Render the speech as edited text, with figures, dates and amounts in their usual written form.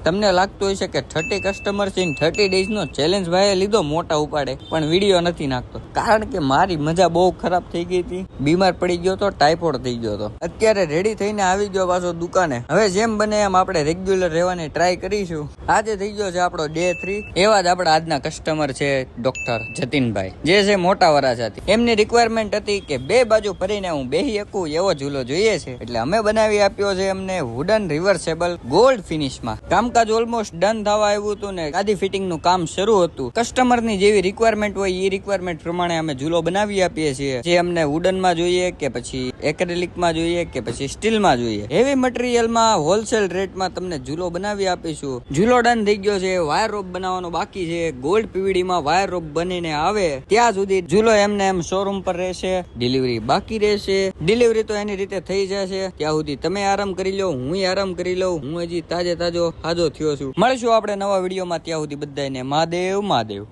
તમને લાગતું હોય છે કે 30 કસ્ટમર્સ ઇન 30 ડેઝ નો ચેલેન્જ ભાઈએ લીધો મોટા ઉપાડે, પણ વિડીયો નથી નાખતો કારણ કે મારી મજા બહુ ખરાબ થઈ ગઈ હતી. બીમાર પડી ગયો તો, ટાઇફોઇડ થઈ ગયો તો. અત્યારે રેડી થઈને આવી ગયો પાછો દુકાને. હવે જેમ બને એમ આપણે રેગ્યુલર રહેવાની ટ્રાય કરીશું. આજે થઈ ગયો છે આપણો ડે 3. એવા જ આપણા આજના કસ્ટમર છે ડોક્ટર જતીનભાઈ, જે છે મોટા વરાછાથી. એમની રિક્વાયરમેન્ટ હતી કે 2 બાજુ ફરીને હું બેહી શકું એવો ઝૂલો જોઈએ છે, એટલે અમે બનાવી આપ્યો છે એમને વુડન રિવર્સેબલ ગોલ્ડ ફિનિશમાં. કામકાજ ઓલમોસ્ટ ડન થવા આવ્યું હતું ને ગાદી ફિટિંગ નું કામ શરૂ હતું. કસ્ટમરની જેવી રિક્વાયરમેન્ટ હોય એ રિક્વાયરમેન્ટ પ્રમાણે અમે ઝૂલો બનાવી આપીએ છીએ. જે અમને વુડન માં જોઈએ કે પછી એક્રેલિક માં જોઈએ કે પછી સ્ટીલ માં જોઈએ, હેવી મટીરિયલ માં હોલસેલ રેટ માં તમને ઝૂલો બનાવી આપીશું. ઝૂલો ડન થઈ ગયો છે, વાયર રોપ બનાવવાનો બાકી છે. ગોલ્ડ પીવીડી માં વાયર રોપ બનીને આવે ત્યાં સુધી ઝૂલો એમને એમ શોરૂમ પર રહેશે. ડિલિવરી બાકી રહેશે. ડિલિવરી તો એની રીતે થઈ જશે. ત્યાં સુધી તમે આરામ કરી લો, હું આરામ કરી લઉં. હું હજી તાજો થયો છું. મળીશું આપણે નવા વિડીયોમાં. ત્યાં સુધી બધાને મહાદેવ મહાદેવ.